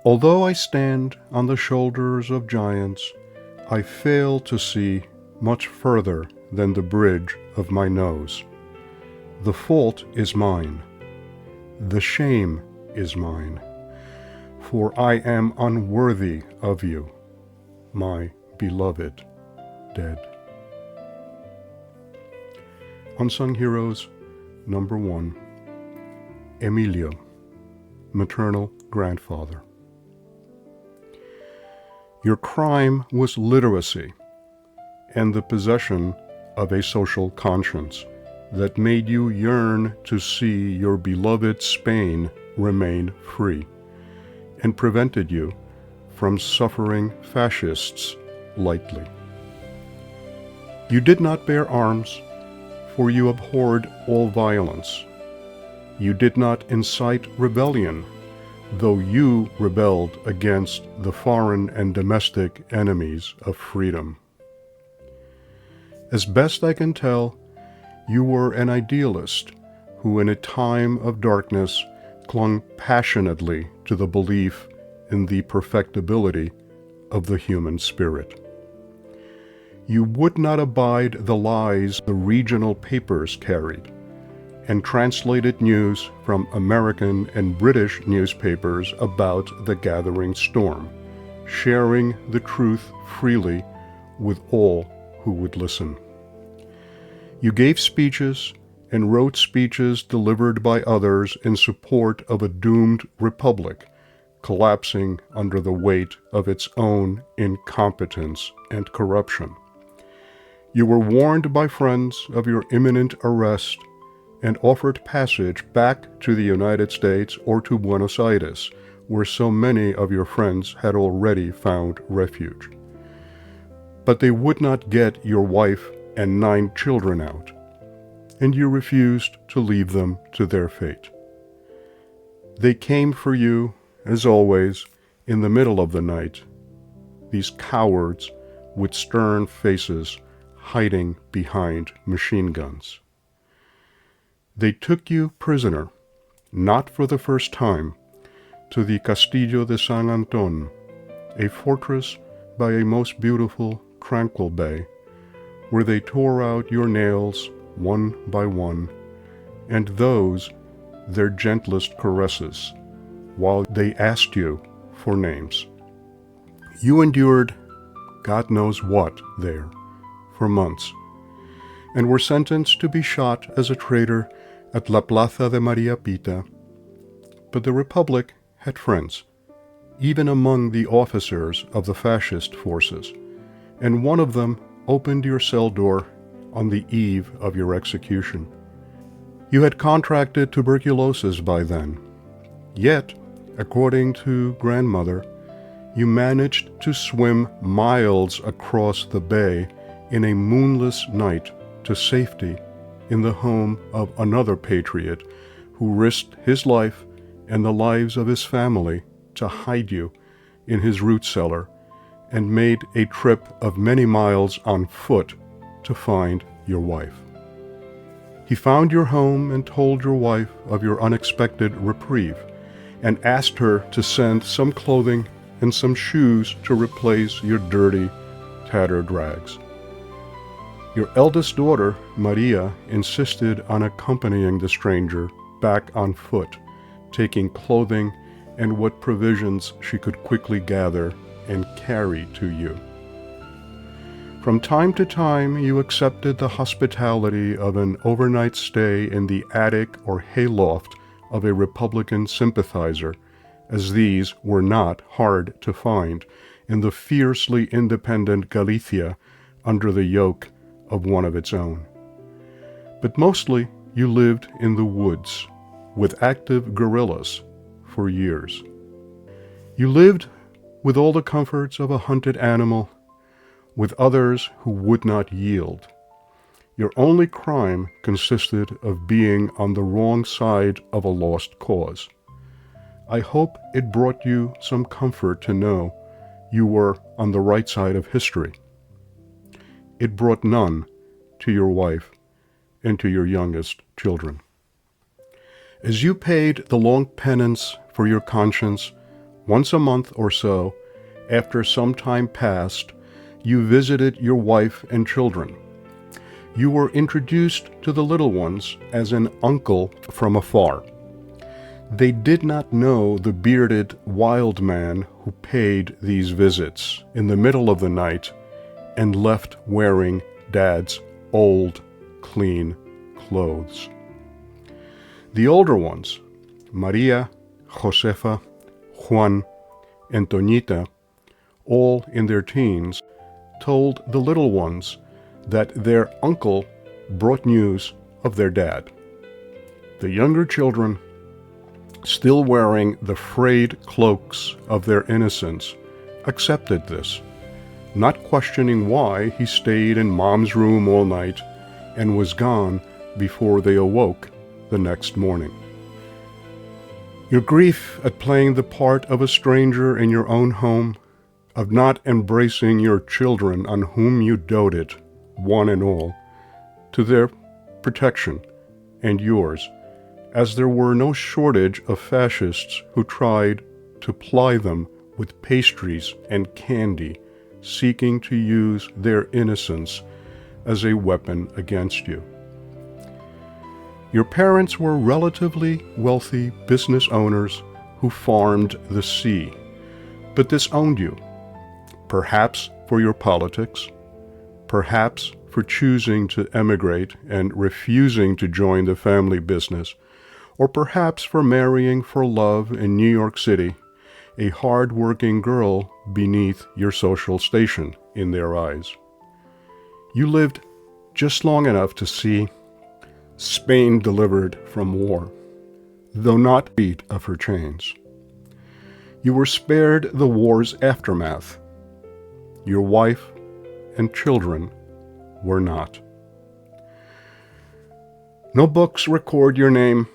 Although I stand on the shoulders of giants, I fail to see much further than the bridge of my nose. The fault is mine. The shame is mine. For I am unworthy of you, my beloved dead. Unsung Heroes number 1. Emilio, maternal grandfather. Your crime was literacy and the possession of a social conscience that made you yearn to see your beloved Spain remain free and prevented you from suffering fascists lightly. You did not bear arms, for you abhorred all violence. You did not incite rebellion, though you rebelled against the foreign and domestic enemies of freedom. As best I can tell, you were an idealist who in a time of darkness clung passionately to the belief in the perfectibility of the human spirit. You would not abide the lies the regional papers carried, and translated news from American and British newspapers about the gathering storm, sharing the truth freely with all who would listen. You gave speeches and wrote speeches delivered by others in support of a doomed republic, collapsing under the weight of its own incompetence and corruption. You were warned by friends of your imminent arrest and offered passage back to the United States or to Buenos Aires, where so many of your friends had already found refuge. But they would not get your wife and 9 children out, and you refused to leave them to their fate. They came for you, as always, in the middle of the night, these cowards with stern faces hiding behind machine guns. They took you prisoner, not for the first time, to the Castillo de San Anton, a fortress by a most beautiful, tranquil bay, where they tore out your nails one by one, and those their gentlest caresses, while they asked you for names. You endured God knows what there for months, and were sentenced to be shot as a traitor at La Plaza de Maria Pita. But the Republic had friends, even among the officers of the fascist forces, and one of them opened your cell door on the eve of your execution. You had contracted tuberculosis by then, yet, according to grandmother, you managed to swim miles across the bay in a moonless night to safety in the home of another patriot who risked his life and the lives of his family to hide you in his root cellar, and made a trip of many miles on foot to find your wife. He found your home and told your wife of your unexpected reprieve, and asked her to send some clothing and some shoes to replace your dirty, tattered rags. Your eldest daughter, Maria, insisted on accompanying the stranger back on foot, taking clothing and what provisions she could quickly gather and carry to you. From time to time, you accepted the hospitality of an overnight stay in the attic or hayloft of a Republican sympathizer, as these were not hard to find in the fiercely independent Galicia under the yoke of one of its own. But mostly you lived in the woods with active guerrillas for years. You lived with all the comforts of a hunted animal, with others who would not yield. Your only crime consisted of being on the wrong side of a lost cause. I hope it brought you some comfort to know you were on the right side of history. It brought none to your wife and to your youngest children. As you paid the long penance for your conscience, Once a month or so, after some time passed, you visited your wife and children. You were introduced to the little ones as an uncle from afar. They did not know the bearded wild man who paid these visits in the middle of the night and left wearing Dad's old, clean clothes. The older ones, Maria, Josefa, Juan, and Toñita, all in their teens, told the little ones that their uncle brought news of their dad. The younger children, still wearing the frayed cloaks of their innocence, accepted this, not questioning why he stayed in Mom's room all night and was gone before they awoke the next morning. Your grief at playing the part of a stranger in your own home, of not embracing your children on whom you doted, one and all, to their protection and yours, as there were no shortage of fascists who tried to ply them with pastries and candy, seeking to use their innocence as a weapon against you. Your parents were relatively wealthy business owners who farmed the sea, but disowned you, perhaps for your politics, perhaps for choosing to emigrate and refusing to join the family business, or perhaps for marrying for love in New York City, a hard-working girl beneath your social station in their eyes. You lived just long enough to see Spain delivered from war, though not beat of her chains. You were spared the war's aftermath. Your wife and children were not. No books record your name.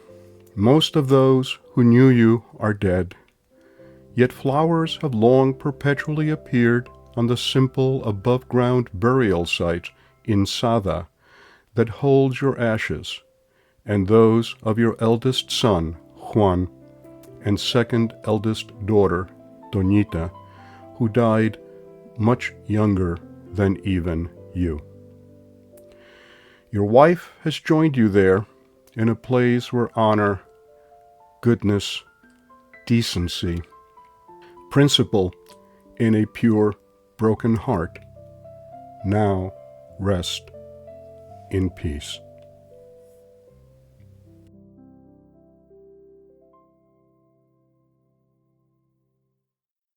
Most of those who knew you are dead. Yet flowers have long perpetually appeared on the simple above-ground burial site in Sada that holds your ashes, and those of your eldest son, Juan, and second eldest daughter, Toñita, who died much younger than even you. Your wife has joined you there in a place where honor, goodness, decency, principle in a pure, broken heart now rest in peace.